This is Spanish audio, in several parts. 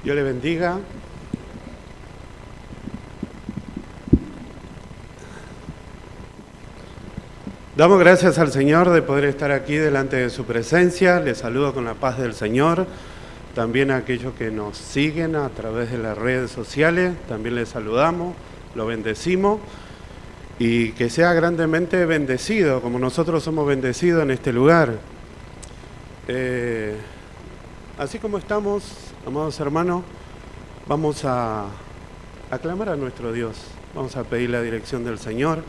Dios le bendiga. Damos gracias al Señor de poder estar aquí delante de su presencia. Les saludo con la paz del Señor. También a aquellos que nos siguen a través de las redes sociales, también les saludamos, lo bendecimos. Y que sea grandemente bendecido, como nosotros somos bendecidos en este lugar. Así como estamos, amados hermanos, vamos a aclamar a nuestro Dios. Vamos a pedir la dirección del Señor,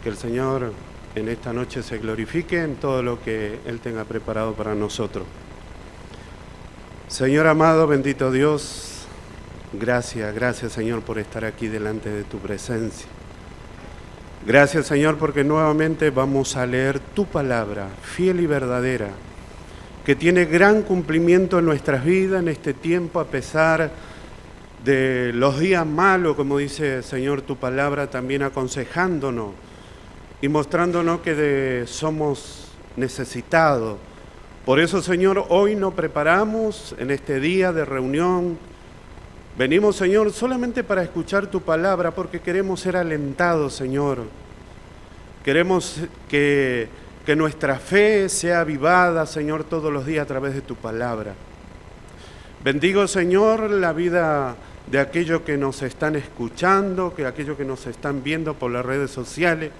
que el Señor en esta noche se glorifique en todo lo que Él tenga preparado para nosotros. Señor amado, bendito Dios, gracias Señor por estar aquí delante de tu presencia. Gracias Señor porque nuevamente vamos a leer tu palabra, fiel y verdadera, que tiene gran cumplimiento en nuestras vidas en este tiempo, a pesar de los días malos, como dice Señor tu palabra, también aconsejándonos y mostrándonos que somos necesitados. Por eso Señor, hoy nos preparamos en este día de reunión. Venimos, Señor, solamente para escuchar tu palabra, porque queremos ser alentados, Señor. Queremos que nuestra fe sea avivada, Señor, todos los días a través de tu palabra. Bendigo, Señor, la vida de aquellos que nos están escuchando, que aquellos que nos están viendo por las redes sociales.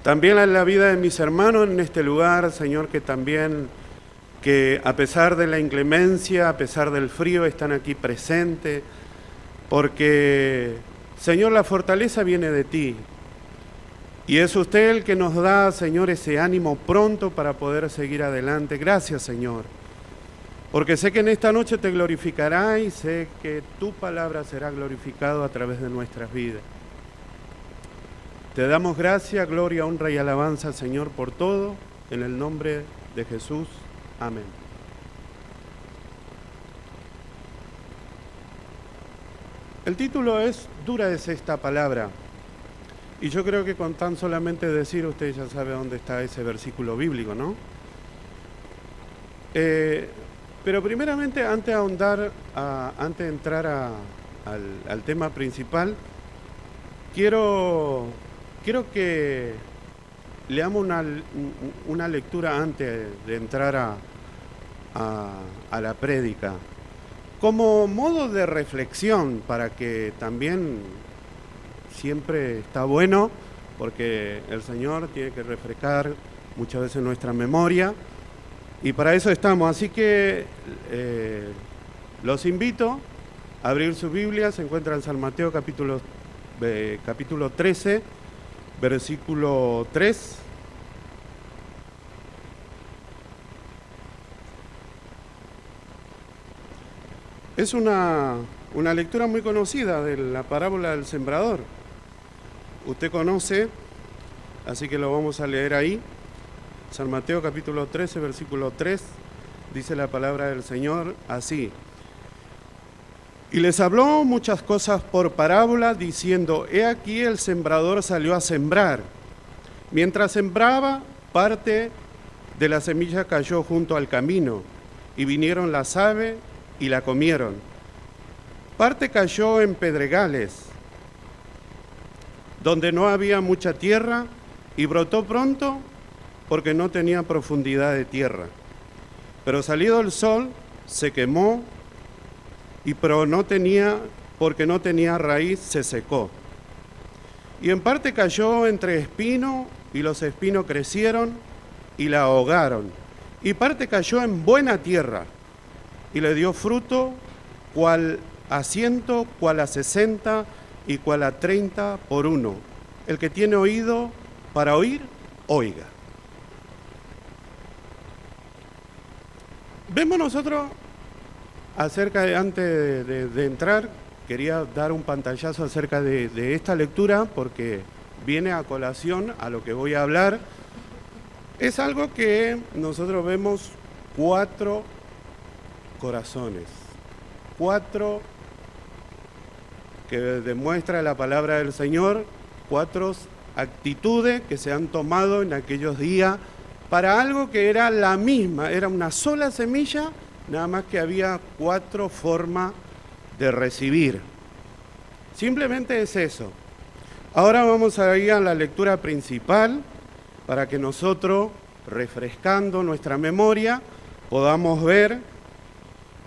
También en la vida de mis hermanos en este lugar, Señor, que a pesar de la inclemencia, a pesar del frío, están aquí presentes, porque, Señor, la fortaleza viene de ti. Y es usted el que nos da, Señor, ese ánimo pronto para poder seguir adelante. Gracias, Señor, porque sé que en esta noche te glorificará y sé que tu palabra será glorificada a través de nuestras vidas. Te damos gracias, gloria, honra y alabanza, Señor, por todo, en el nombre de Jesús. Amén. El título es Dura es esta palabra. Y yo creo que con tan solamente decir, usted ya sabe dónde está ese versículo bíblico, ¿no? Pero primeramente, antes de entrar al tema principal, quiero que leamos una lectura antes de entrar a la prédica, como modo de reflexión, para que también siempre está bueno, porque el Señor tiene que refrescar muchas veces nuestra memoria, y para eso estamos. Así que los invito a abrir su Biblia. Se encuentra en San Mateo capítulo 13, versículo 3. Es una lectura muy conocida de la parábola del sembrador. Usted conoce, así que lo vamos a leer ahí. San Mateo capítulo 13, versículo 3, dice la palabra del Señor así. Y les habló muchas cosas por parábola, diciendo, he aquí el sembrador salió a sembrar. Mientras sembraba, parte de la semilla cayó junto al camino, y vinieron las aves y la comieron. Parte cayó en pedregales, donde no había mucha tierra, y brotó pronto, porque no tenía profundidad de tierra. Pero salido el sol, se quemó, porque no tenía raíz, se secó. Y en parte cayó entre espinos, y los espinos crecieron y la ahogaron. Y parte cayó en buena tierra, y le dio fruto, cual a 100, cual a 60, y cual a 30 por uno. El que tiene oído para oír, oiga. Vemos nosotros, antes de entrar, quería dar un pantallazo acerca de esta lectura, porque viene a colación a lo que voy a hablar. Es algo que nosotros vemos 4 corazones, 4 que demuestra la palabra del Señor, 4 actitudes que se han tomado en aquellos días para algo que era la misma, era una sola semilla, nada más que había 4 formas de recibir. Simplemente es eso. Ahora vamos a ir a la lectura principal para que nosotros, refrescando nuestra memoria, podamos ver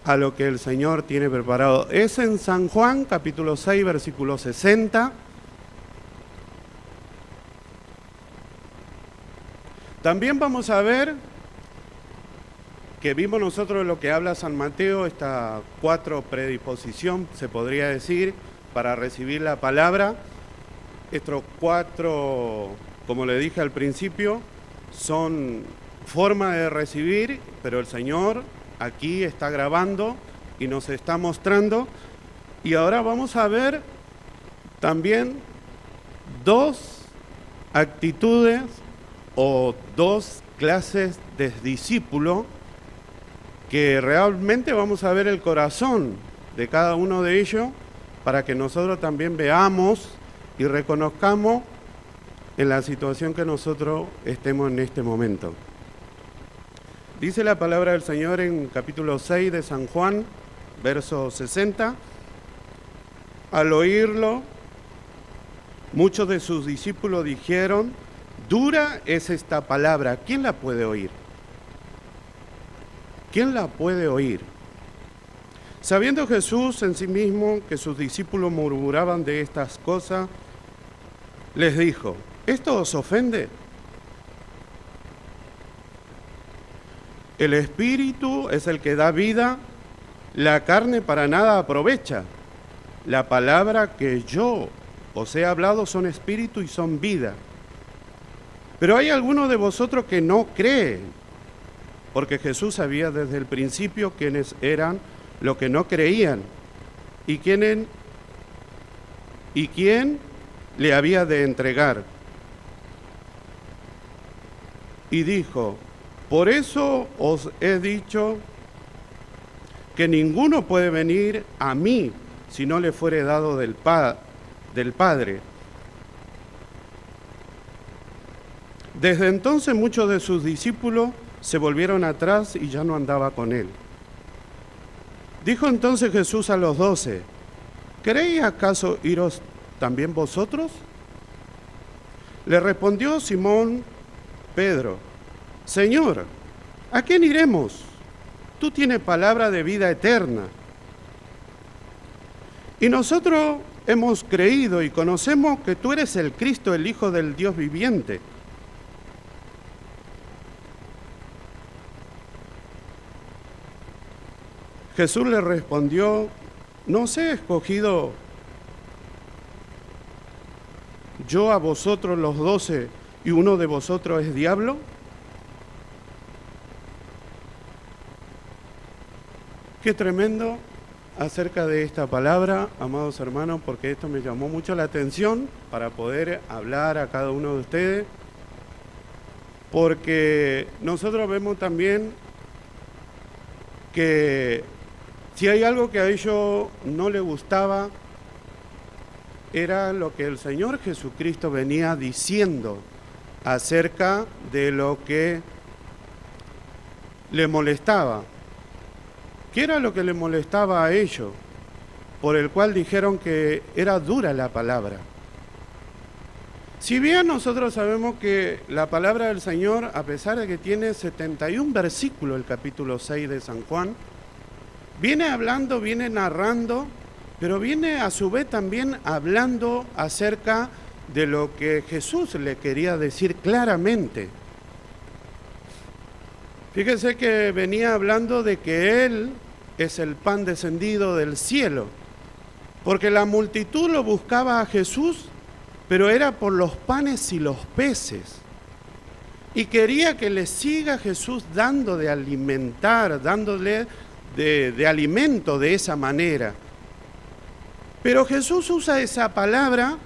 a lo que el Señor tiene preparado. Es en San Juan, capítulo 6, versículo 60. También vamos a ver que vimos nosotros lo que habla San Mateo, esta 4 predisposición, se podría decir, para recibir la palabra. Estos 4, como le dije al principio, son formas de recibir, pero el Señor aquí está grabando y nos está mostrando. Y ahora vamos a ver también 2 actitudes o 2 clases de discípulo que realmente vamos a ver el corazón de cada uno de ellos para que nosotros también veamos y reconozcamos en la situación que nosotros estemos en este momento. Dice la palabra del Señor en capítulo 6 de San Juan, verso 60. Al oírlo, muchos de sus discípulos dijeron: dura es esta palabra, ¿quién la puede oír? ¿Quién la puede oír? Sabiendo Jesús en sí mismo que sus discípulos murmuraban de estas cosas, les dijo: ¿esto os ofende? El Espíritu es el que da vida, la carne para nada aprovecha. La palabra que yo os he hablado son espíritu y son vida. Pero hay algunos de vosotros que no creen, porque Jesús sabía desde el principio quiénes eran los que no creían y quién le había de entregar. Y dijo: por eso os he dicho que ninguno puede venir a mí si no le fuere dado del Padre. Desde entonces muchos de sus discípulos se volvieron atrás y ya no andaba con él. Dijo entonces Jesús a los 12: ¿queréis acaso iros también vosotros? Le respondió Simón Pedro: Señor, ¿a quién iremos? Tú tienes palabra de vida eterna. Y nosotros hemos creído y conocemos que tú eres el Cristo, el Hijo del Dios viviente. Jesús le respondió: ¿no os he escogido yo a vosotros los 12 y uno de vosotros es diablo? Qué tremendo acerca de esta palabra, amados hermanos, porque esto me llamó mucho la atención para poder hablar a cada uno de ustedes, porque nosotros vemos también que si hay algo que a ellos no les gustaba, era lo que el Señor Jesucristo venía diciendo acerca de lo que le molestaba. ¿Qué era lo que le molestaba a ellos? Por el cual dijeron que era dura la palabra. Si bien nosotros sabemos que la palabra del Señor, a pesar de que tiene 71 versículos el capítulo 6 de San Juan, viene hablando, viene narrando, pero viene a su vez también hablando acerca de lo que Jesús le quería decir claramente. Fíjense que venía hablando de que Él es el pan descendido del cielo, porque la multitud lo buscaba a Jesús, pero era por los panes y los peces. Y quería que le siga Jesús dando de alimentar, dándole de alimento de esa manera. Pero Jesús usa esa palabra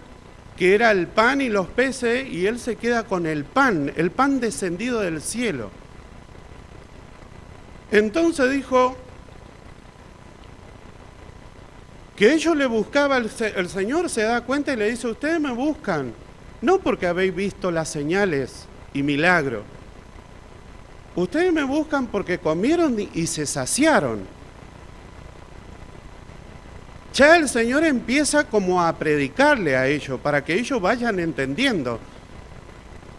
que era el pan y los peces, y Él se queda con el pan descendido del cielo. Entonces dijo que ellos le buscaban, el Señor se da cuenta y le dice: ustedes me buscan, no porque habéis visto las señales y milagros. Ustedes me buscan porque comieron y se saciaron. ya el Señor empieza como a predicarle a ellos, para que ellos vayan entendiendo.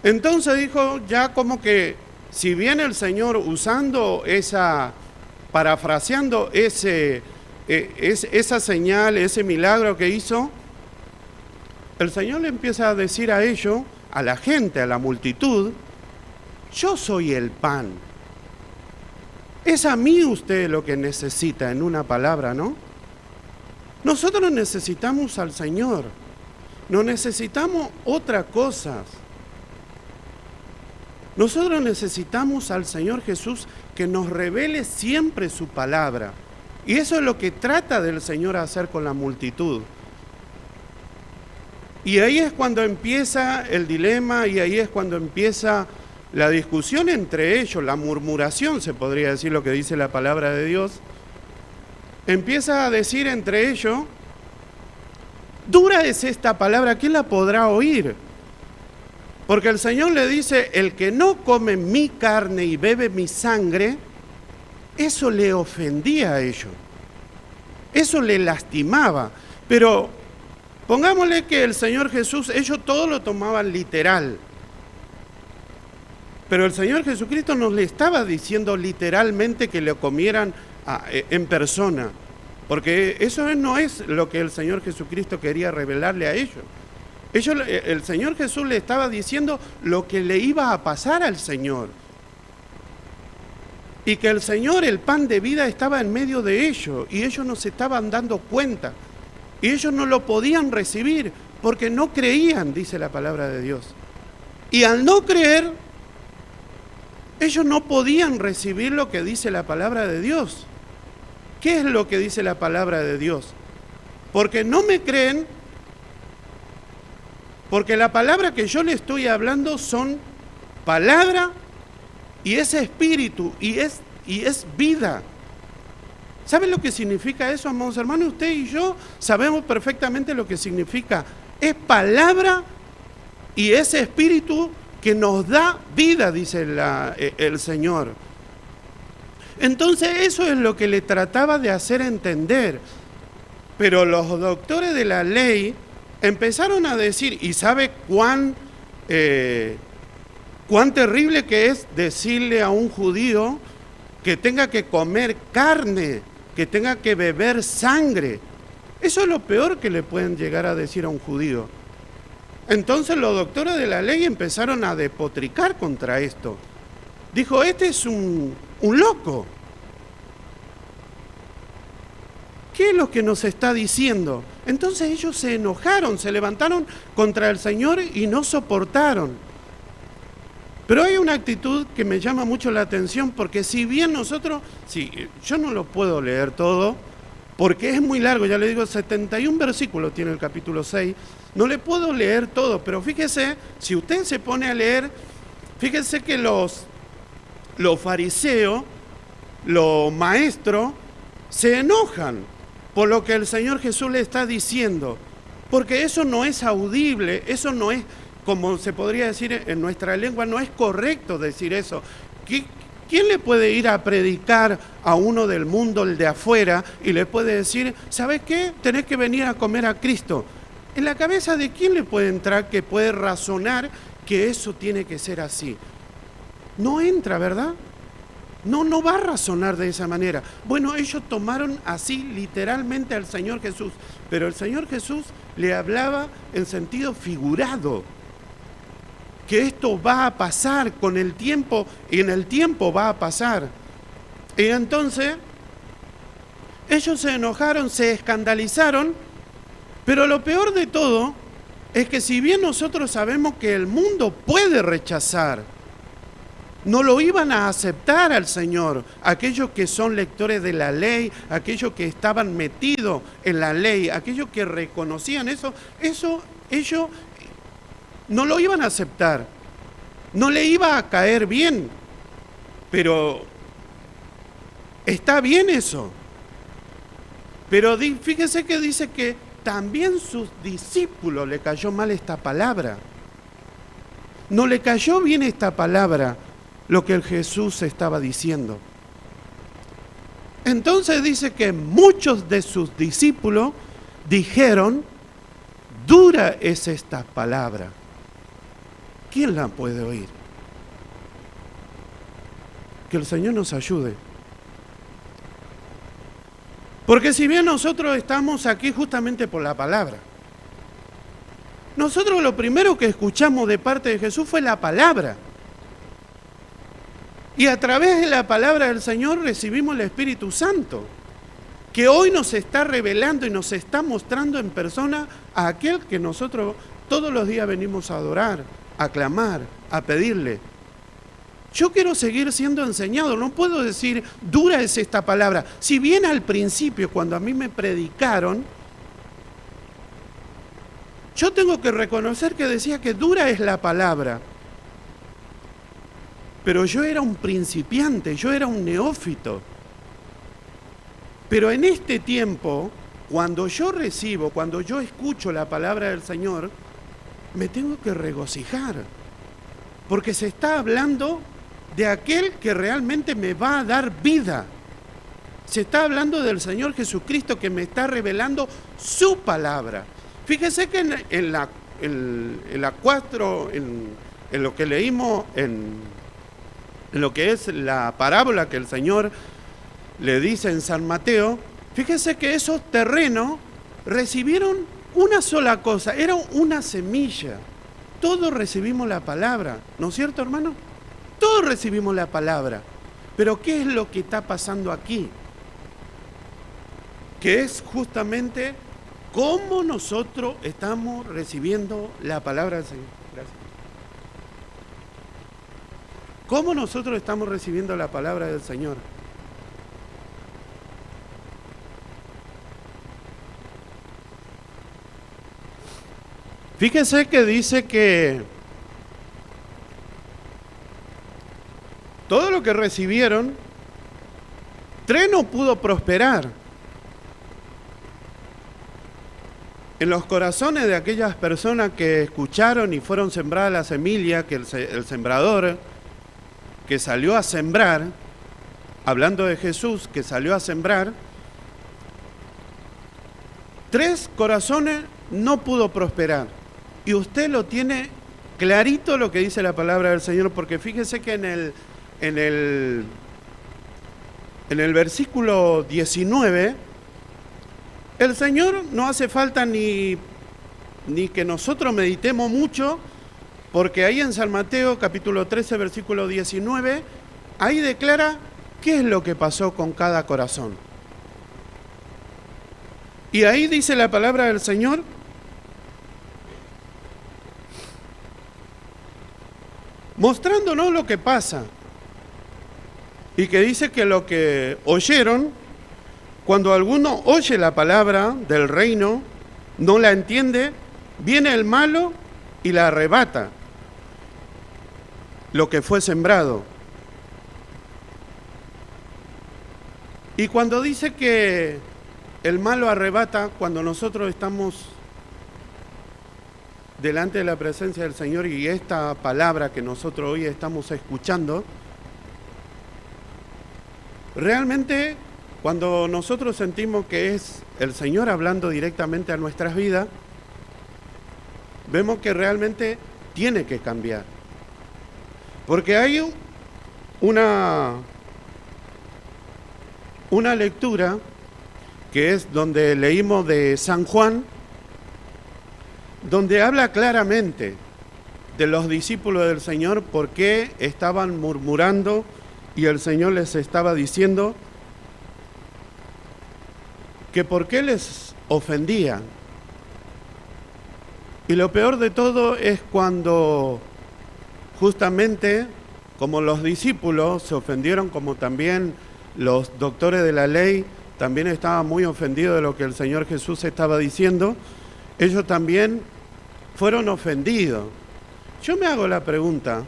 Entonces dijo, ya como que, si bien el Señor usando parafraseando esa señal, ese milagro que hizo, el Señor le empieza a decir a ellos, a la gente, a la multitud, yo soy el pan. Es a mí usted lo que necesita, en una palabra, ¿no? Nosotros necesitamos al Señor, no necesitamos otras cosas. Nosotros necesitamos al Señor Jesús que nos revele siempre su palabra. Y eso es lo que trata del Señor hacer con la multitud. Y ahí es cuando empieza el dilema y ahí es cuando empieza la discusión entre ellos, la murmuración, se podría decir lo que dice la palabra de Dios. Empieza a decir entre ellos, dura es esta palabra, ¿quién la podrá oír? Porque el Señor le dice, el que no come mi carne y bebe mi sangre, eso le ofendía a ellos, eso le lastimaba. Pero pongámosle que el Señor Jesús, ellos todo lo tomaban literal. Pero el Señor Jesucristo no le estaba diciendo literalmente que le comieran en persona, porque eso no es lo que el Señor Jesucristo quería revelarle a ellos. El Señor Jesús le estaba diciendo lo que le iba a pasar al Señor. Y que el Señor, el pan de vida, estaba en medio de ellos, y ellos no se estaban dando cuenta. Y ellos no lo podían recibir, porque no creían, dice la palabra de Dios. Y al no creer, ellos no podían recibir lo que dice la palabra de Dios. ¿Qué es lo que dice la palabra de Dios? Porque no me creen, porque la palabra que yo le estoy hablando son palabra y es espíritu y es vida. ¿Saben lo que significa eso, amados hermanos? Usted y yo sabemos perfectamente lo que significa. Es palabra y es espíritu que nos da vida, dice el Señor. Entonces eso es lo que le trataba de hacer entender. Pero los doctores de la ley empezaron a decir, ¿y sabe cuán terrible que es decirle a un judío que tenga que comer carne, que tenga que beber sangre? Eso es lo peor que le pueden llegar a decir a un judío. Entonces los doctores de la ley empezaron a despotricar contra esto. Dijo, este es un loco. ¿Qué es lo que nos está diciendo? Entonces ellos se enojaron, se levantaron contra el Señor y no soportaron. Pero hay una actitud que me llama mucho la atención, porque si bien nosotros, yo no lo puedo leer todo, porque es muy largo, ya le digo, 71 versículos tiene el capítulo 6, no le puedo leer todo, pero fíjese, si usted se pone a leer, fíjese que los fariseos, los maestros, se enojan por lo que el Señor Jesús le está diciendo, porque eso no es audible, eso no es, como se podría decir en nuestra lengua, no es correcto decir eso. ¿Quién le puede ir a predicar a uno del mundo, el de afuera, y le puede decir, ¿sabes qué? Tenés que venir a comer a Cristo. ¿En la cabeza de quién le puede entrar que puede razonar que eso tiene que ser así? No entra, ¿verdad? No va a razonar de esa manera. Bueno, ellos tomaron así literalmente al Señor Jesús, pero el Señor Jesús le hablaba en sentido figurado, que esto va a pasar con el tiempo, y en el tiempo va a pasar. Y entonces, ellos se enojaron, se escandalizaron, pero lo peor de todo es que si bien nosotros sabemos que el mundo puede rechazar, no lo iban a aceptar al Señor, aquellos que son lectores de la ley, aquellos que estaban metidos en la ley, aquellos que reconocían eso ellos no lo iban a aceptar, no le iba a caer bien, pero está bien eso. Pero fíjese que dice que también sus discípulos le cayó mal esta palabra. No le cayó bien esta palabra, lo que el Jesús estaba diciendo. Entonces dice que muchos de sus discípulos dijeron, dura es esta palabra. ¿Quién la puede oír? Que el Señor nos ayude. Porque si bien nosotros estamos aquí justamente por la palabra, nosotros lo primero que escuchamos de parte de Jesús fue la palabra. Y a través de la palabra del Señor recibimos el Espíritu Santo, que hoy nos está revelando y nos está mostrando en persona a aquel que nosotros todos los días venimos a adorar, a clamar, a pedirle. Yo quiero seguir siendo enseñado, no puedo decir, dura es esta palabra. Si bien al principio, cuando a mí me predicaron, yo tengo que reconocer que decía que dura es la palabra. Pero yo era un principiante, yo era un neófito. Pero en este tiempo, cuando yo recibo, cuando yo escucho la palabra del Señor, me tengo que regocijar. Porque se está hablando de aquel que realmente me va a dar vida. Se está hablando del Señor Jesucristo que me está revelando su palabra. Fíjese que en lo que leímos en lo que es la parábola que el Señor le dice en San Mateo, fíjese que esos terrenos recibieron una sola cosa, era una semilla. Todos recibimos la palabra, ¿no es cierto, hermano? Todos recibimos la palabra. Pero ¿qué es lo que está pasando aquí? Que es justamente cómo nosotros estamos recibiendo la palabra del Señor. Gracias. ¿Cómo nosotros estamos recibiendo la palabra del Señor? Fíjense que dice que todo lo que recibieron, tres no pudo prosperar. En los corazones de aquellas personas que escucharon y fueron sembradas la semilla, que el sembrador que salió a sembrar, hablando de Jesús, que salió a sembrar, tres corazones no pudo prosperar. Y usted lo tiene clarito lo que dice la palabra del Señor, porque fíjese que en el versículo 19, el Señor no hace falta ni que nosotros meditemos mucho, porque ahí en San Mateo capítulo 13, versículo 19, ahí declara qué es lo que pasó con cada corazón. Y ahí dice la palabra del Señor, mostrándonos lo que pasa, y que dice que lo que oyeron, cuando alguno oye la palabra del reino, no la entiende, viene el malo y la arrebata, lo que fue sembrado. Y cuando dice que el malo arrebata, cuando nosotros estamos delante de la presencia del Señor y esta palabra que nosotros hoy estamos escuchando, realmente cuando nosotros sentimos que es el Señor hablando directamente a nuestras vidas, vemos que realmente tiene que cambiar. Porque hay una lectura que es donde leímos de San Juan, donde habla claramente de los discípulos del Señor, por qué estaban murmurando y el Señor les estaba diciendo que por qué les ofendía. Y lo peor de todo es cuando justamente, como los discípulos se ofendieron, como también los doctores de la ley también estaban muy ofendidos de lo que el Señor Jesús estaba diciendo, ellos también fueron ofendidos. Yo me hago la pregunta,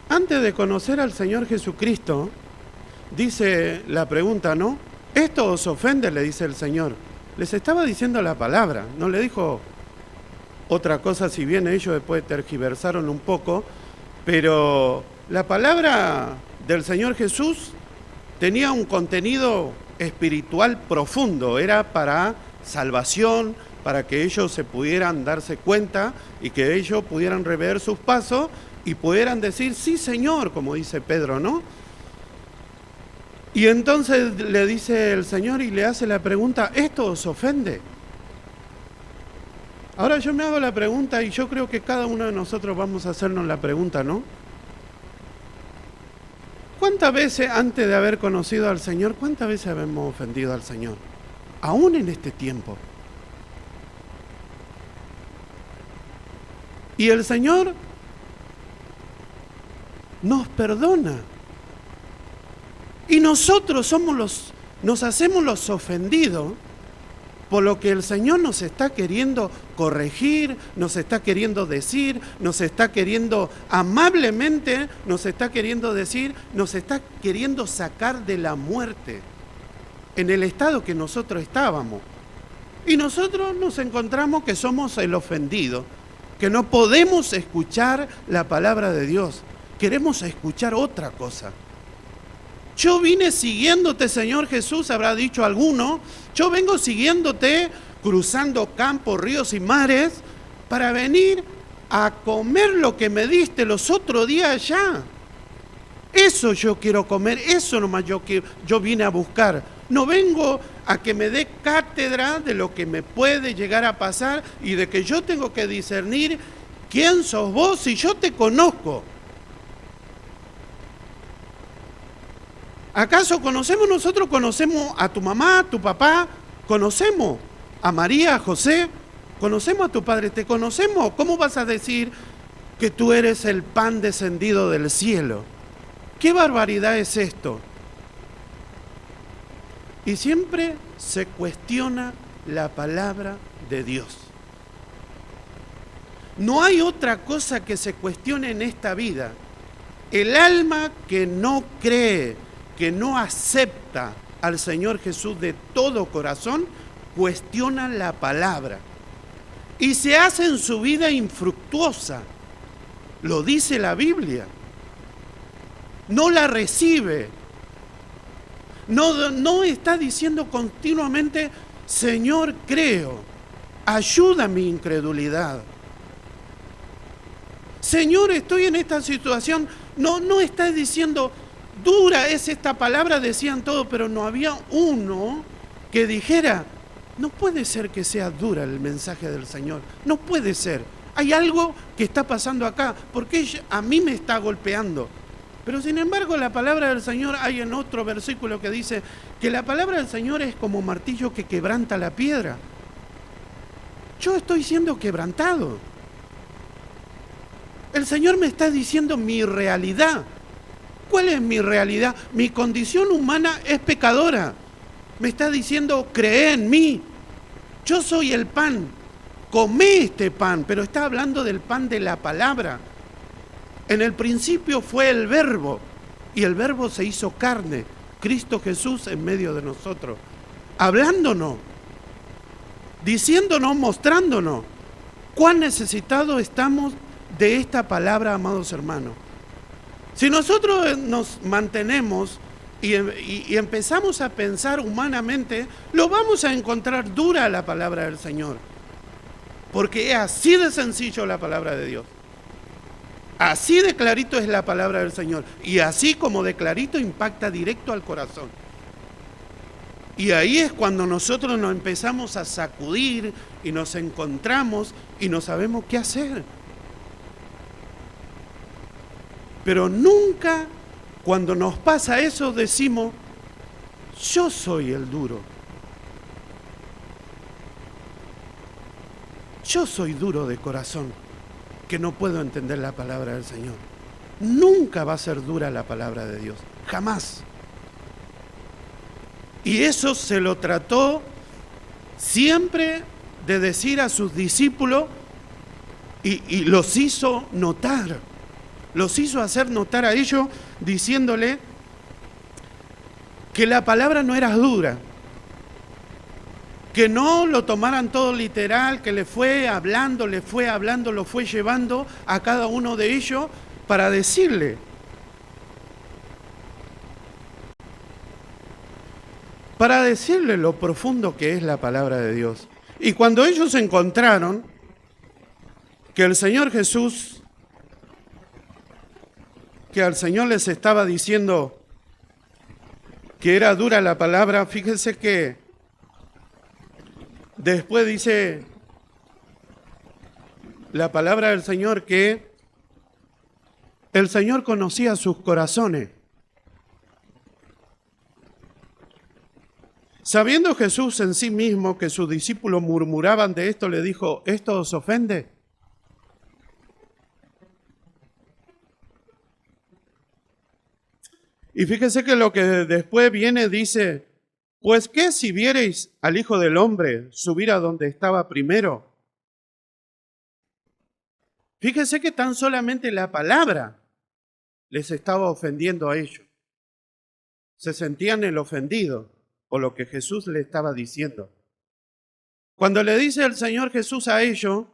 antes de conocer al Señor Jesucristo, dice la pregunta, ¿no? ¿Esto os ofende?, le dice el Señor. Les estaba diciendo la palabra, no le dijo otra cosa, si bien ellos después tergiversaron un poco, pero la palabra del Señor Jesús tenía un contenido espiritual profundo, era para salvación, para que ellos se pudieran darse cuenta y que ellos pudieran rever sus pasos y pudieran decir, sí Señor, como dice Pedro, ¿no? Y entonces le dice el Señor y le hace la pregunta, ¿esto os ofende? Ahora yo me hago la pregunta y yo creo que cada uno de nosotros vamos a hacernos la pregunta, ¿no? ¿Cuántas veces antes de haber conocido al Señor, cuántas veces hemos ofendido al Señor? Aún en este tiempo. Y el Señor nos perdona. Y nosotros nos hacemos los ofendidos por lo que el Señor nos está queriendo corregir, nos está queriendo decir, nos está queriendo amablemente, nos está queriendo decir, nos está queriendo sacar de la muerte en el estado que nosotros estábamos. Y nosotros nos encontramos que somos el ofendido, que no podemos escuchar la palabra de Dios, queremos escuchar otra cosa. Yo vine siguiéndote, Señor Jesús, habrá dicho alguno, yo vengo siguiéndote, cruzando campos, ríos y mares, para venir a comer lo que me diste los otros días allá. Eso yo quiero comer, eso nomás yo vine a buscar. No vengo a que me dé cátedra de lo que me puede llegar a pasar y de que yo tengo que discernir quién sos vos si yo te conozco. ¿Acaso nosotros conocemos a tu mamá, a tu papá? ¿Conocemos a María, a José? ¿Conocemos a tu padre? ¿Te conocemos? ¿Cómo vas a decir que tú eres el pan descendido del cielo? ¿Qué barbaridad es esto? Y siempre se cuestiona la palabra de Dios. No hay otra cosa que se cuestione en esta vida. El alma que no cree, que no acepta al Señor Jesús de todo corazón, cuestiona la palabra y se hace en su vida infructuosa. Lo dice la Biblia. No la recibe. No está diciendo continuamente, Señor, creo, ayuda mi incredulidad. Señor, estoy en esta situación. No está diciendo, dura es esta palabra, decían todo, pero no había uno que dijera, no puede ser que sea dura el mensaje del Señor, no puede ser. Hay algo que está pasando acá, porque a mí me está golpeando. Pero sin embargo la palabra del Señor, hay en otro versículo que dice que la palabra del Señor es como martillo que quebranta la piedra. Yo estoy siendo quebrantado. El Señor me está diciendo mi realidad. ¿Cuál es mi realidad? Mi condición humana es pecadora. Me está diciendo, cree en mí. Yo soy el pan. Comé este pan, pero está hablando del pan de la palabra. En el principio fue el Verbo, y el Verbo se hizo carne, Cristo Jesús en medio de nosotros, hablándonos, diciéndonos, mostrándonos cuán necesitados estamos de esta palabra, amados hermanos. Si nosotros nos mantenemos y empezamos a pensar humanamente, lo vamos a encontrar dura la palabra del Señor, porque es así de sencillo la palabra de Dios. Así de clarito es la palabra del Señor. Y así como de clarito impacta directo al corazón. Y ahí es cuando nosotros nos empezamos a sacudir y nos encontramos y no sabemos qué hacer. Pero nunca cuando nos pasa eso decimos, yo soy el duro. Yo soy duro de corazón, que no puedo entender la palabra del Señor. Nunca va a ser dura la palabra de Dios, jamás. Y eso se lo trató siempre de decir a sus discípulos y los hizo notar, los hizo hacer notar a ellos diciéndole que la palabra no era dura, que no lo tomaran todo literal, que le fue hablando, lo fue llevando a cada uno de ellos para decirle. para decirle lo profundo que es la palabra de Dios. Y cuando ellos encontraron que el Señor Jesús, que al Señor les estaba diciendo que era dura la palabra, fíjense que después dice la palabra del Señor que el Señor conocía sus corazones. Sabiendo Jesús en sí mismo que sus discípulos murmuraban de esto, le dijo, ¿esto os ofende? Y fíjense que lo que después viene dice, pues ¿qué si viereis al Hijo del Hombre subir a donde estaba primero? Fíjense que tan solamente la palabra les estaba ofendiendo a ellos. Se sentían el ofendido por lo que Jesús le estaba diciendo. Cuando le dice el Señor Jesús a ellos,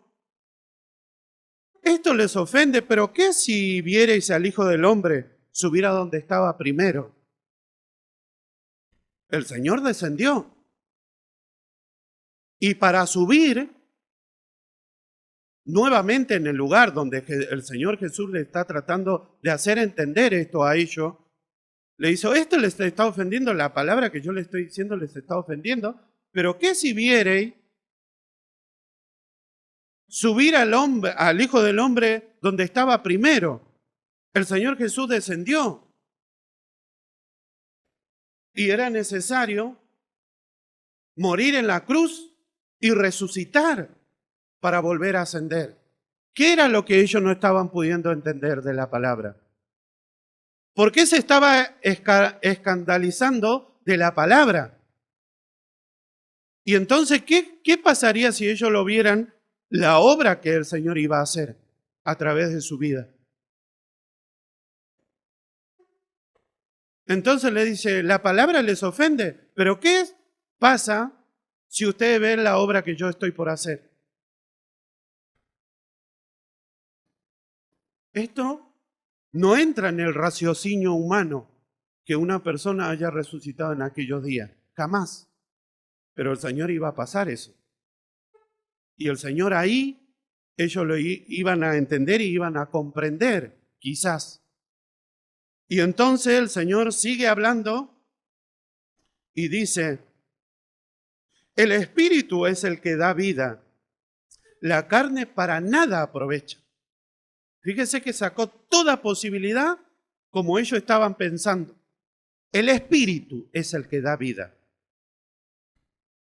esto les ofende, pero ¿qué si viereis al Hijo del Hombre subir a donde estaba primero? El Señor descendió. Y para subir nuevamente en el lugar donde el Señor Jesús le está tratando de hacer entender esto a ellos, le hizo, esto les está ofendiendo, la palabra que yo le estoy diciendo les está ofendiendo, pero ¿qué si viereis subir al Hijo del Hombre donde estaba primero? El Señor Jesús descendió y era necesario morir en la cruz y resucitar para volver a ascender. ¿Qué era lo que ellos no estaban pudiendo entender de la palabra? ¿Por qué se estaba escandalizando de la palabra? Y entonces, ¿qué pasaría si ellos lo vieran la obra que el Señor iba a hacer a través de su vida? Entonces le dice, la palabra les ofende, pero ¿qué pasa si ustedes ven la obra que yo estoy por hacer? Esto no entra en el raciocinio humano que una persona haya resucitado en aquellos días, jamás. Pero el Señor iba a pasar eso. Y el Señor ahí, ellos lo iban a entender y iban a comprender, quizás. Y entonces el Señor sigue hablando y dice, el Espíritu es el que da vida, la carne para nada aprovecha. Fíjese que sacó toda posibilidad como ellos estaban pensando. El Espíritu es el que da vida.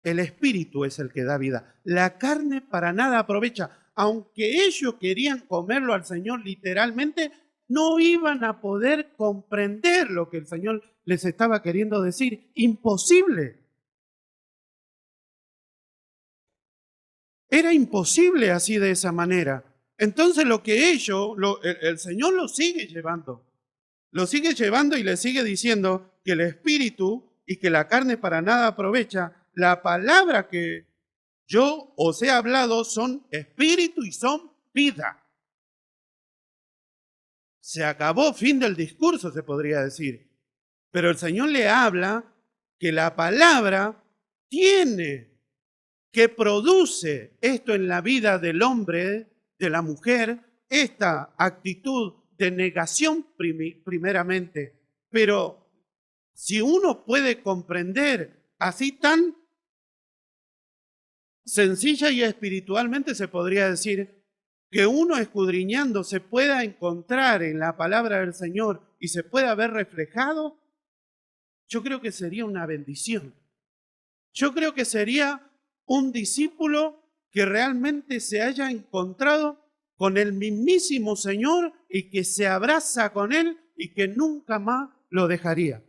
El Espíritu es el que da vida. La carne para nada aprovecha. Aunque ellos querían comerlo al Señor literalmente, no iban a poder comprender lo que el Señor les estaba queriendo decir. Imposible. Era imposible así de esa manera. Entonces lo que el Señor lo sigue llevando. Lo sigue llevando y le sigue diciendo que el Espíritu y que la carne para nada aprovecha. La palabra que yo os he hablado son Espíritu y son vida. Se acabó, fin del discurso, se podría decir. Pero el Señor le habla que la palabra que produce esto en la vida del hombre, de la mujer, esta actitud de negación primeramente. Pero si uno puede comprender así tan sencilla y espiritualmente, se podría decir que uno escudriñando se pueda encontrar en la palabra del Señor y se pueda ver reflejado, yo creo que sería una bendición. Yo creo que sería un discípulo que realmente se haya encontrado con el mismísimo Señor y que se abraza con Él y que nunca más lo dejaría.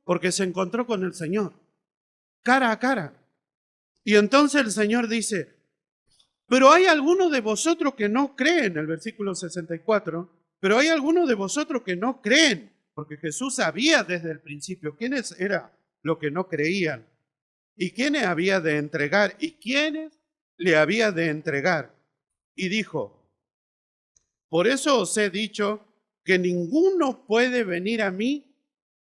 Porque se encontró con el Señor, cara a cara. Y entonces el Señor dice, pero hay algunos de vosotros que no creen, el versículo 64, pero hay algunos de vosotros que no creen, porque Jesús sabía desde el principio quiénes eran los que no creían y quiénes había de entregar y quiénes le había de entregar. Y dijo, por eso os he dicho que ninguno puede venir a mí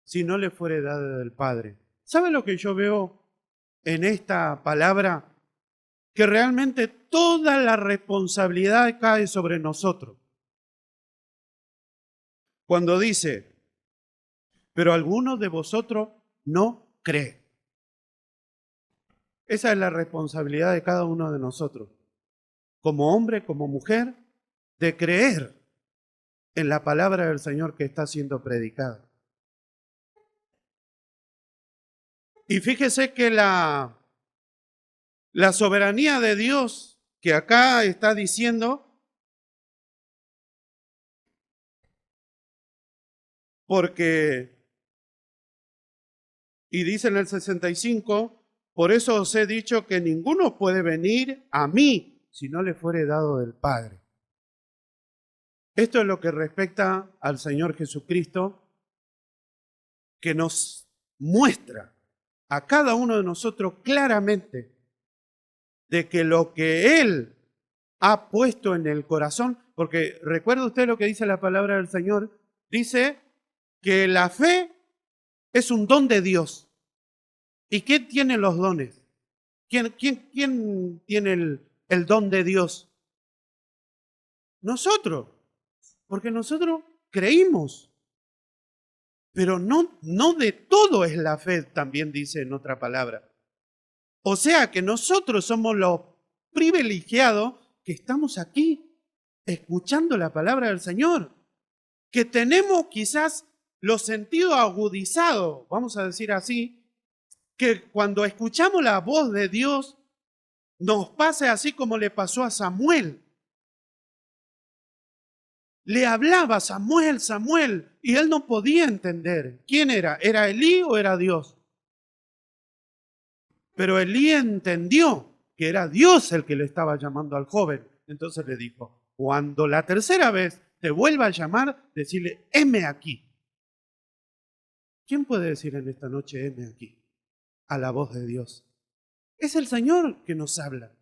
si no le fuere dado del Padre. ¿Sabe lo que yo veo en esta palabra? Que realmente toda la responsabilidad cae sobre nosotros. Cuando dice, pero algunos de vosotros no creen. Esa es la responsabilidad de cada uno de nosotros, como hombre, como mujer, de creer en la palabra del Señor que está siendo predicada. Y fíjese que la soberanía de Dios que acá está diciendo, porque, y dice en el 65, por eso os he dicho que ninguno puede venir a mí si no le fuere dado del Padre. Esto es lo que respecta al Señor Jesucristo, que nos muestra a cada uno de nosotros claramente de que lo que Él ha puesto en el corazón, porque recuerda usted lo que dice la palabra del Señor, dice que la fe es un don de Dios. ¿Y quién tiene los dones? ¿Quién tiene el don de Dios? Nosotros, porque nosotros creímos. Pero no de todo es la fe, también dice en otra palabra. O sea que nosotros somos los privilegiados que estamos aquí escuchando la palabra del Señor, que tenemos quizás los sentidos agudizados, vamos a decir así, que cuando escuchamos la voz de Dios nos pase así como le pasó a Samuel. Le hablaba Samuel, Samuel, y él no podía entender quién era. ¿Era Elí o era Dios? Pero Elí entendió que era Dios el que le estaba llamando al joven. Entonces le dijo, cuando la tercera vez te vuelva a llamar, decirle, heme aquí. ¿Quién puede decir en esta noche, heme aquí? A la voz de Dios. Es el Señor que nos habla.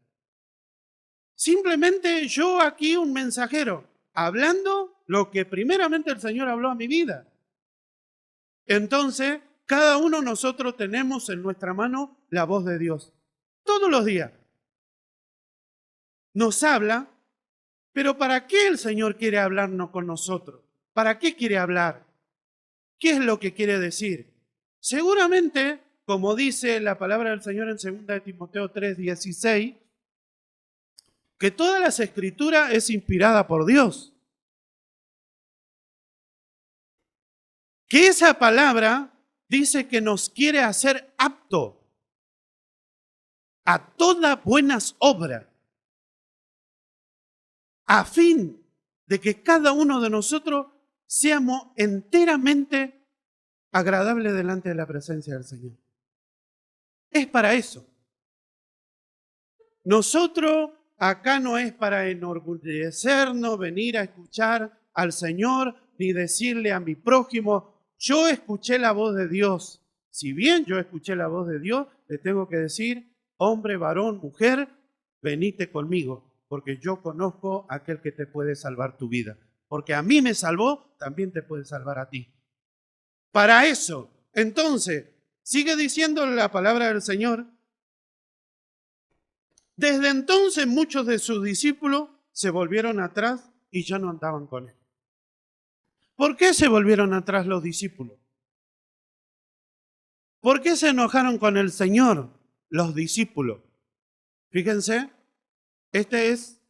Simplemente yo aquí un mensajero, hablando lo que primeramente el Señor habló a mi vida. Entonces, cada uno de nosotros tenemos en nuestra mano la voz de Dios. Todos los días. Nos habla, pero ¿para qué el Señor quiere hablarnos con nosotros? ¿Para qué quiere hablar? ¿Qué es lo que quiere decir? Seguramente, como dice la palabra del Señor en 2 de Timoteo 3:16, que toda la Escritura es inspirada por Dios. Que esa palabra dice que nos quiere hacer apto a todas buenas obras, a fin de que cada uno de nosotros seamos enteramente agradables delante de la presencia del Señor. Es para eso. Nosotros acá no es para enorgullecernos, venir a escuchar al Señor, ni decirle a mi prójimo, yo escuché la voz de Dios. Si bien yo escuché la voz de Dios, le tengo que decir, hombre, varón, mujer, venite conmigo, porque yo conozco a aquel que te puede salvar tu vida. Porque a mí me salvó, también te puede salvar a ti. Para eso, entonces, sigue diciendo la palabra del Señor. Desde entonces muchos de sus discípulos se volvieron atrás y ya no andaban con él. ¿Por qué se volvieron atrás los discípulos? ¿Por qué se enojaron con el Señor los discípulos? Fíjense, este es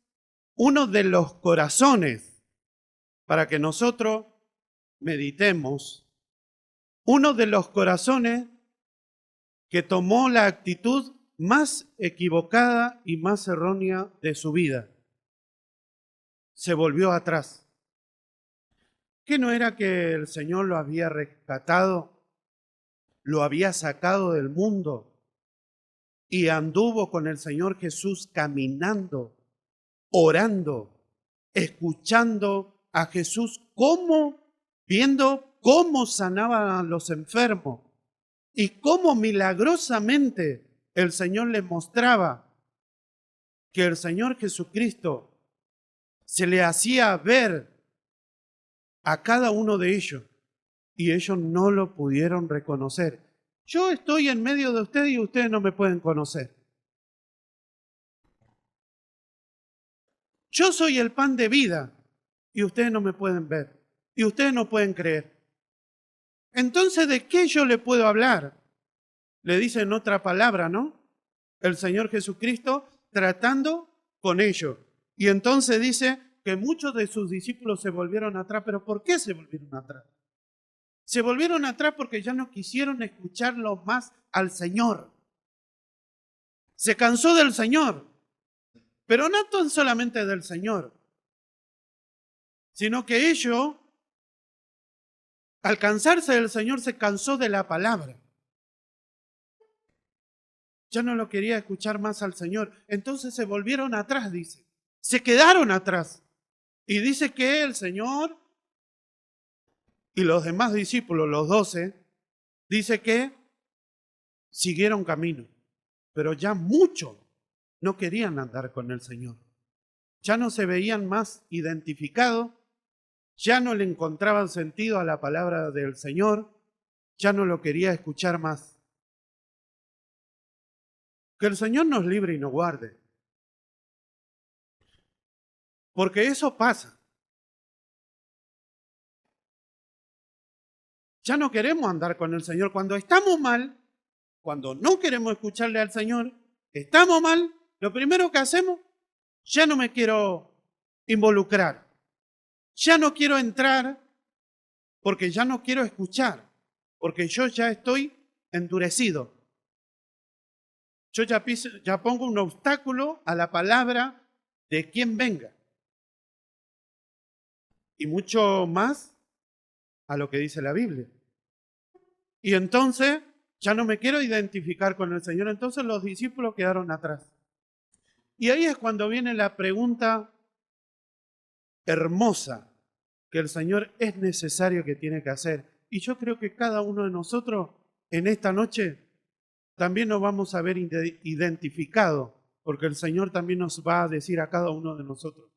uno de los corazones para que nosotros meditemos, uno de los corazones que tomó la actitud más equivocada y más errónea de su vida. Se volvió atrás. ¿Qué no era que el Señor lo había rescatado, lo había sacado del mundo y anduvo con el Señor Jesús caminando, orando, escuchando a Jesús viendo cómo sanaban a los enfermos y cómo milagrosamente el Señor les mostraba que el Señor Jesucristo se le hacía ver a cada uno de ellos y ellos no lo pudieron reconocer. yo estoy en medio de ustedes y ustedes no me pueden conocer. Yo soy el pan de vida y ustedes no me pueden ver y ustedes no pueden creer. Entonces, ¿de qué yo le puedo hablar? Le dice en otra palabra, ¿no? El Señor Jesucristo tratando con ellos. Y entonces dice que muchos de sus discípulos se volvieron atrás. ¿Pero por qué se volvieron atrás? Se volvieron atrás porque ya no quisieron escucharlo más al Señor. Se cansó del Señor. Pero no tan solamente del Señor, sino que ellos, al cansarse del Señor, se cansó de la palabra. Ya no lo quería escuchar más al Señor. Entonces se volvieron atrás, dice. Se quedaron atrás. Y dice que el Señor y los demás discípulos, los 12, dice que siguieron camino. Pero ya muchos no querían andar con el Señor. Ya no se veían más identificados. Ya no le encontraban sentido a la palabra del Señor. Ya no lo quería escuchar más. Que el Señor nos libre y nos guarde. Porque eso pasa. Ya no queremos andar con el Señor. Cuando estamos mal, cuando no queremos escucharle al Señor, estamos mal, lo primero que hacemos, ya no me quiero involucrar. Ya no quiero entrar porque ya no quiero escuchar. Porque yo ya estoy endurecido. Yo ya pongo un obstáculo a la palabra de quien venga. Y mucho más a lo que dice la Biblia. Y entonces ya no me quiero identificar con el Señor. Entonces los discípulos quedaron atrás. Y ahí es cuando viene la pregunta hermosa que el Señor es necesario que tiene que hacer. Y yo creo que cada uno de nosotros en esta noche también nos vamos a ver identificados, porque el Señor también nos va a decir a cada uno de nosotros.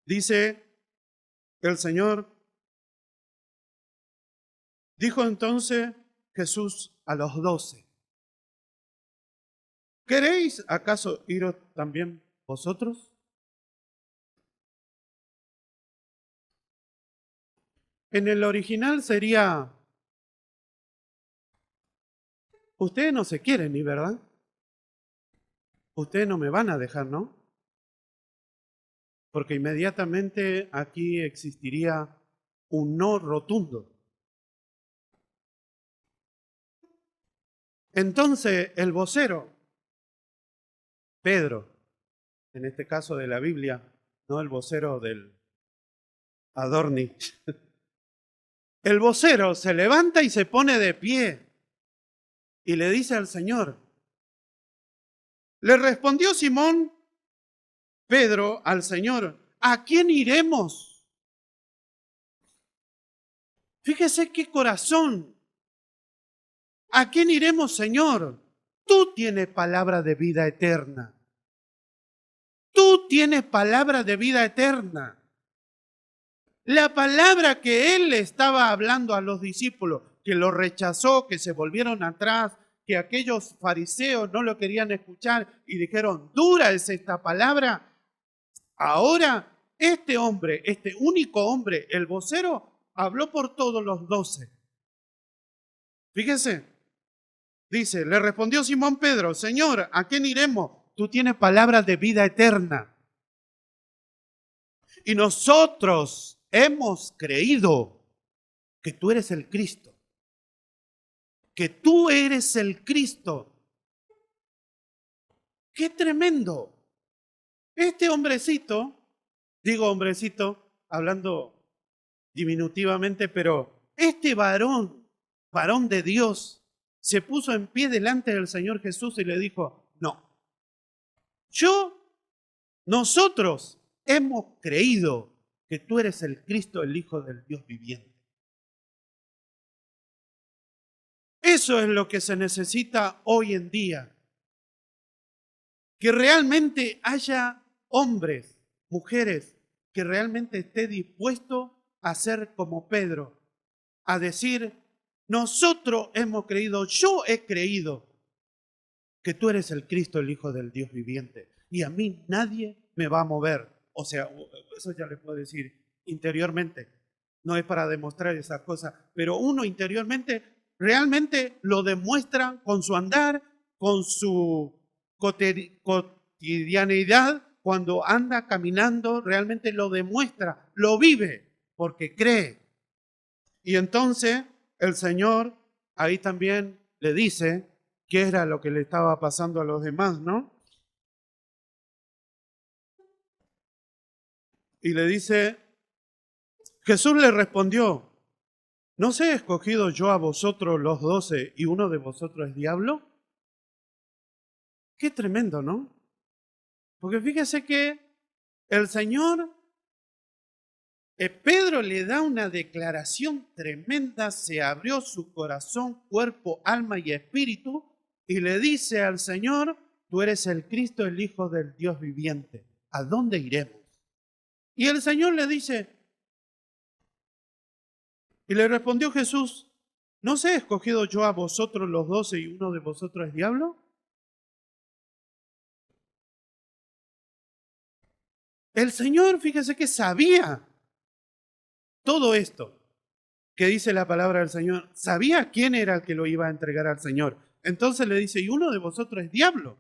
Dice el Señor, dijo entonces Jesús a los 12, ¿queréis acaso iros también vosotros? En el original sería, ustedes no se quieren ir, ¿verdad? Ustedes no me van a dejar, ¿no? Porque inmediatamente aquí existiría un no rotundo. Entonces el vocero, Pedro, en este caso de la Biblia, no el vocero del Adorni, el vocero se levanta y se pone de pie y le dice al Señor, le respondió Simón Pedro al Señor, ¿a quién iremos? Fíjese qué corazón. ¿A quién iremos, Señor? Tú tienes palabra de vida eterna. Tú tienes palabra de vida eterna. La palabra que Él le estaba hablando a los discípulos, que lo rechazó, que se volvieron atrás, que aquellos fariseos no lo querían escuchar y dijeron, dura es esta palabra. Ahora, este hombre, este único hombre, el vocero, habló por todos los 12. Fíjese, dice, le respondió Simón Pedro, Señor, ¿a quién iremos? Tú tienes palabras de vida eterna. Y nosotros hemos creído que tú eres el Cristo. Que tú eres el Cristo. ¡Qué tremendo! Este hombrecito, digo hombrecito, hablando diminutivamente, pero este varón de Dios, se puso en pie delante del Señor Jesús y le dijo, no, nosotros hemos creído que tú eres el Cristo, el Hijo del Dios viviente. Eso es lo que se necesita hoy en día. Que realmente haya hombres, mujeres, que realmente esté dispuesto a ser como Pedro, a decir, nosotros hemos creído, yo he creído que tú eres el Cristo, el Hijo del Dios viviente, y a mí nadie me va a mover. O sea, eso ya le puedo decir interiormente. No es para demostrar esas cosas, pero uno interiormente realmente lo demuestra con su andar, con su cotidianeidad, cuando anda caminando, realmente lo demuestra, lo vive, porque cree. Y entonces el Señor ahí también le dice qué era lo que le estaba pasando a los demás, ¿no? Y le dice, Jesús le respondió, ¿no os he escogido yo a vosotros los 12 y uno de vosotros es diablo? Qué tremendo, ¿no? Porque fíjese que el Señor, Pedro le da una declaración tremenda, se abrió su corazón, cuerpo, alma y espíritu, y le dice al Señor, tú eres el Cristo, el Hijo del Dios viviente. ¿A dónde iremos? Y el Señor le dice, y le respondió Jesús, ¿no os he escogido yo a vosotros los 12 y uno de vosotros es diablo? El Señor, fíjese que sabía todo esto que dice la palabra del Señor. Sabía quién era el que lo iba a entregar al Señor. Entonces le dice, y uno de vosotros es diablo.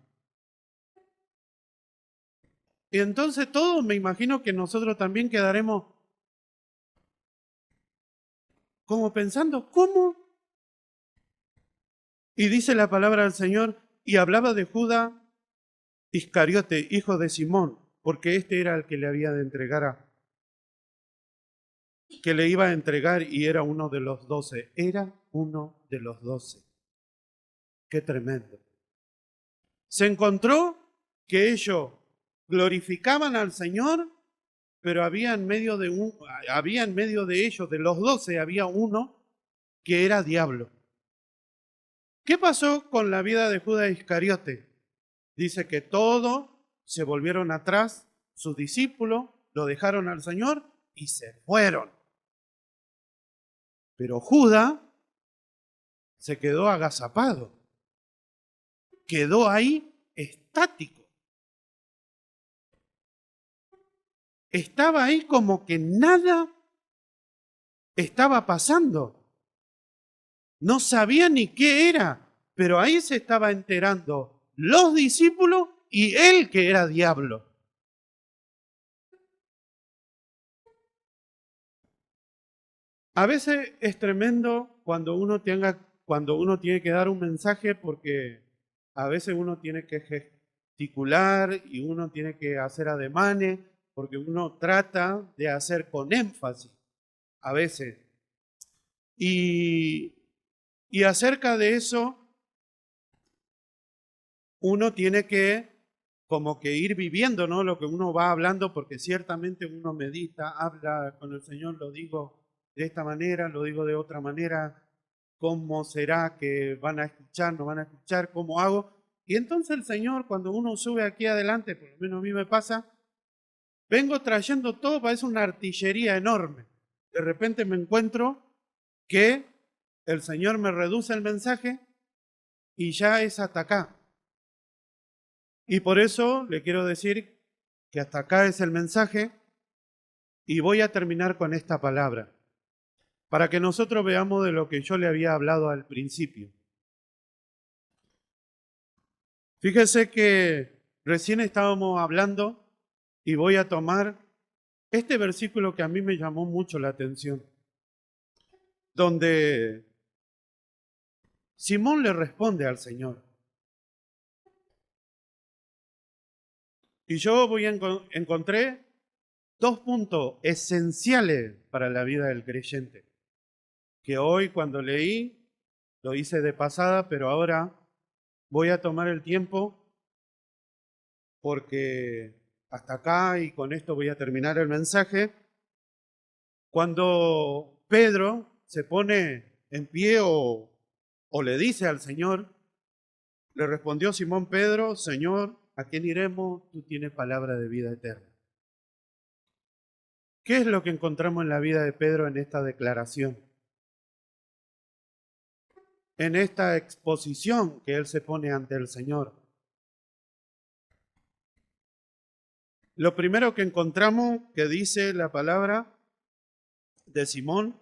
Y entonces todos me imagino que nosotros también quedaremos como pensando, ¿cómo? Y dice la palabra del Señor, y hablaba de Judas Iscariote, hijo de Simón, porque este era el que le había de entregar que le iba a entregar y era uno de los 12. Era uno de los 12. Qué tremendo. Se encontró que ellos glorificaban al Señor, pero había en medio de ellos, de los 12, había uno que era diablo. ¿Qué pasó con la vida de Judas Iscariote? Dice que todos se volvieron atrás, sus discípulos lo dejaron al Señor y se fueron. Pero Judas se quedó agazapado, quedó ahí estático. Estaba ahí como que nada estaba pasando. No sabía ni qué era, pero ahí se estaba enterando los discípulos y él que era diablo. A veces es tremendo cuando uno tiene que dar un mensaje porque a veces uno tiene que gesticular y uno tiene que hacer ademanes porque uno trata de hacer con énfasis a veces. Y, y acerca de eso, uno tiene que como que ir viviendo, ¿no? Lo que uno va hablando, porque ciertamente uno medita, habla con el Señor, lo digo de esta manera, lo digo de otra manera, ¿cómo será que van a escuchar, no van a escuchar, cómo hago? Y entonces el Señor, cuando uno sube aquí adelante, por lo menos a mí me pasa, vengo trayendo todo, parece una artillería enorme. De repente me encuentro que el Señor me reduce el mensaje y ya es hasta acá. Y por eso le quiero decir que hasta acá es el mensaje y voy a terminar con esta palabra, para que nosotros veamos de lo que yo le había hablado al principio. Fíjese que recién estábamos hablando y voy a tomar este versículo que a mí me llamó mucho la atención, donde Simón le responde al Señor. Y yo encontré dos puntos esenciales para la vida del creyente, que hoy cuando leí lo hice de pasada, pero ahora voy a tomar el tiempo porque hasta acá y con esto voy a terminar el mensaje. Cuando Pedro se pone en pie o le dice al Señor, le respondió Simón Pedro, Señor, ¿a quién iremos? Tú tienes palabra de vida eterna. ¿Qué es lo que encontramos en la vida de Pedro en esta declaración? en esta exposición que él se pone ante el Señor. Lo primero que encontramos que dice la palabra de Simón,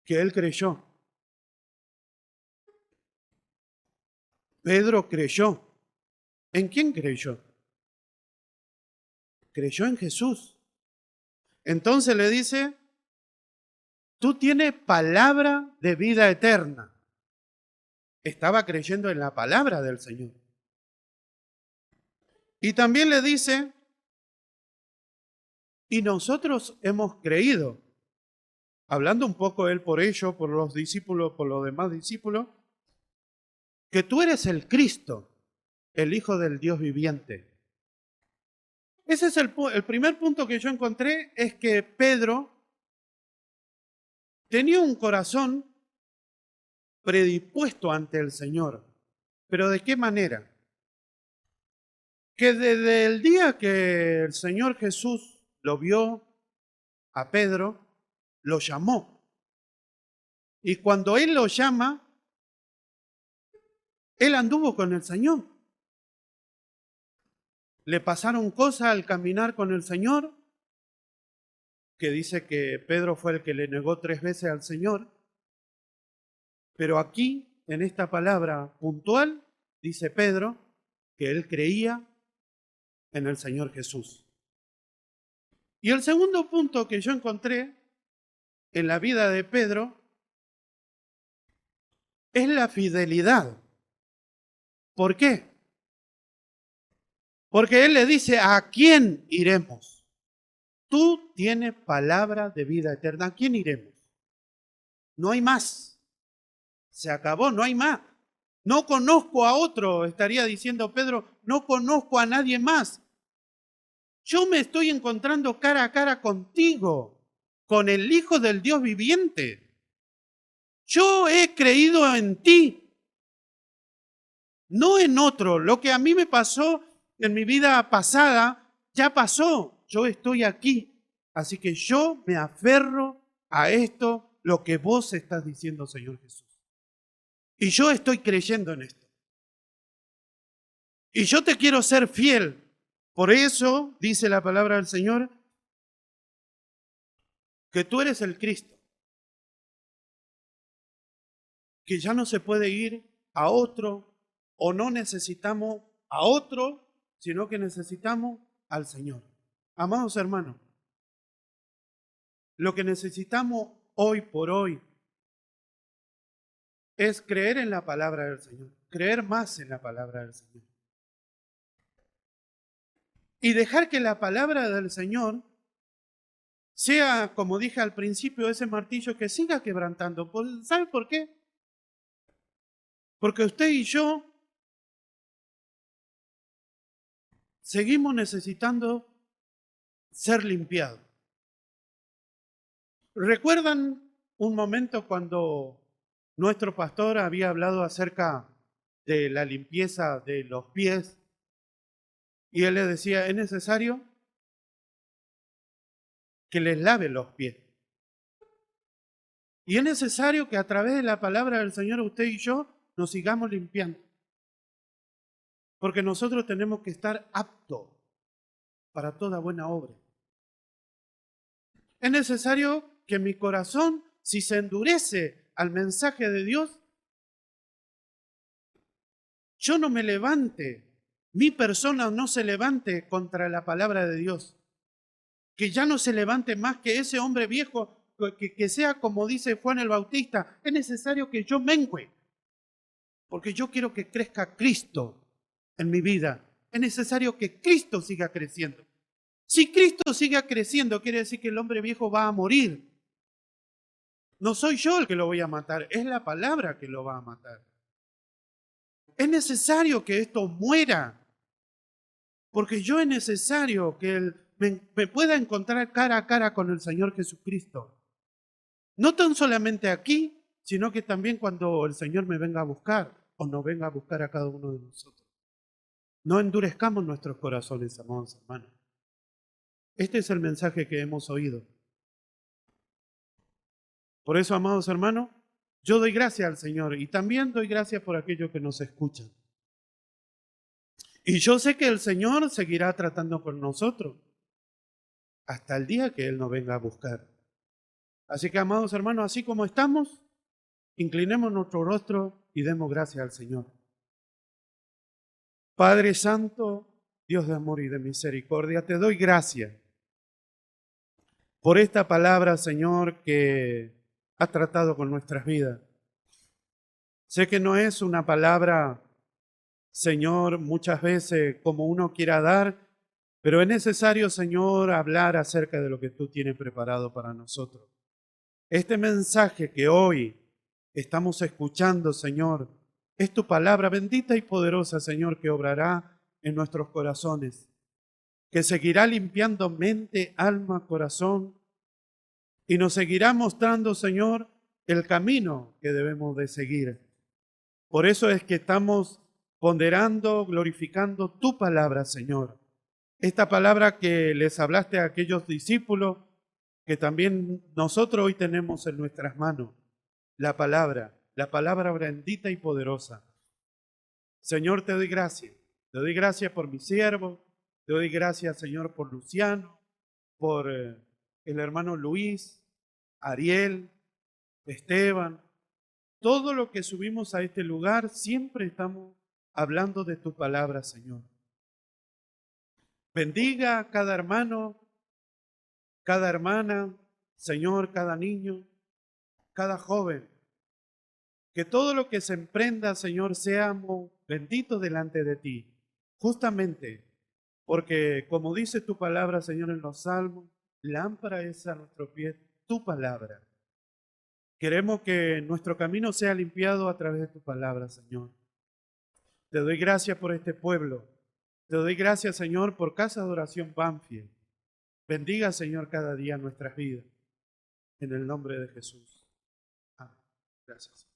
que él creyó. Pedro creyó. ¿En quién creyó? Creyó en Jesús. Entonces le dice, tú tienes palabra de vida eterna. Estaba creyendo en la palabra del Señor. Y también le dice, y nosotros hemos creído, hablando un poco él por ello, por los discípulos, por los demás discípulos, que tú eres el Cristo, el Hijo del Dios viviente. Ese es el primer punto que yo encontré, es que Pedro tenía un corazón predispuesto ante el Señor. ¿Pero de qué manera? Que desde el día que el Señor Jesús lo vio a Pedro, lo llamó. Y cuando Él lo llama, Él anduvo con el Señor. Le pasaron cosas al caminar con el Señor, que dice que Pedro fue el que le negó 3 veces al Señor. Pero aquí, en esta palabra puntual, dice Pedro que él creía en el Señor Jesús. Y el segundo punto que yo encontré en la vida de Pedro es la fidelidad. ¿Por qué? Porque él le dice, ¿a quién iremos? Tú tienes palabra de vida eterna. ¿A quién iremos? No hay más. Se acabó, no hay más. No conozco a otro, estaría diciendo Pedro, no conozco a nadie más. Yo me estoy encontrando cara a cara contigo, con el Hijo del Dios viviente. Yo he creído en ti, no en otro. Lo que a mí me pasó en mi vida pasada, ya pasó. Yo estoy aquí. Así que yo me aferro a esto, lo que vos estás diciendo, Señor Jesús. Y yo estoy creyendo en esto. Y yo te quiero ser fiel. Por eso, dice la palabra del Señor, que tú eres el Cristo. Que ya no se puede ir a otro, o no necesitamos a otro, sino que necesitamos al Señor. Amados hermanos, lo que necesitamos hoy por hoy es creer en la palabra del Señor, creer más en la palabra del Señor. Y dejar que la palabra del Señor sea, como dije al principio, ese martillo que siga quebrantando. ¿Sabe por qué? Porque usted y yo seguimos necesitando ser limpiados. ¿Recuerdan un momento cuando nuestro pastor había hablado acerca de la limpieza de los pies? Y él le decía, es necesario que les lave los pies. Y es necesario que a través de la palabra del Señor usted y yo nos sigamos limpiando. Porque nosotros tenemos que estar aptos para toda buena obra. Es necesario que mi corazón, si se endurece al mensaje de Dios, yo no me levante, mi persona no se levante contra la palabra de Dios. Que ya no se levante más que ese hombre viejo, que sea como dice Juan el Bautista. Es necesario que yo mengüe, porque yo quiero que crezca Cristo en mi vida. Es necesario que Cristo siga creciendo. Si Cristo siga creciendo, quiere decir que el hombre viejo va a morir. No soy yo el que lo voy a matar, es la palabra que lo va a matar. Es necesario que esto muera, porque yo es necesario que me pueda encontrar cara a cara con el Señor Jesucristo. No tan solamente aquí, sino que también cuando el Señor me venga a buscar o nos venga a buscar a cada uno de nosotros. No endurezcamos nuestros corazones, amados hermanos. Este es el mensaje que hemos oído. Por eso, amados hermanos, yo doy gracias al Señor y también doy gracias por aquellos que nos escuchan. Y yo sé que el Señor seguirá tratando con nosotros hasta el día que Él nos venga a buscar. Así que, amados hermanos, así como estamos, inclinemos nuestro rostro y demos gracias al Señor. Padre Santo, Dios de amor y de misericordia, te doy gracias por esta palabra, Señor, que ha tratado con nuestras vidas. Sé que no es una palabra, Señor, muchas veces como uno quiera dar, pero es necesario, Señor, hablar acerca de lo que tú tienes preparado para nosotros. Este mensaje que hoy estamos escuchando, Señor, es tu palabra bendita y poderosa, Señor, que obrará en nuestros corazones, que seguirá limpiando mente, alma, corazón, y nos seguirá mostrando, Señor, el camino que debemos de seguir. Por eso es que estamos ponderando, glorificando tu palabra, Señor. Esta palabra que les hablaste a aquellos discípulos, que también nosotros hoy tenemos en nuestras manos, la palabra bendita y poderosa. Señor, te doy gracias. Te doy gracias por mi siervo. Te doy gracias, Señor, por Luciano, por el hermano Luis, Ariel, Esteban. Todo lo que subimos a este lugar, siempre estamos hablando de tu palabra, Señor. Bendiga a cada hermano, cada hermana, Señor, cada niño, cada joven. Que todo lo que se emprenda, Señor, seamos benditos delante de ti. Justamente porque, como dice tu palabra, Señor, en los salmos, lámpara es a nuestro pie tu palabra. Queremos que nuestro camino sea limpiado a través de tu palabra, Señor. Te doy gracias por este pueblo. Te doy gracias, Señor, por Casa de Oración Banfield. Bendiga, Señor, cada día nuestras vidas. En el nombre de Jesús. Amén. Gracias.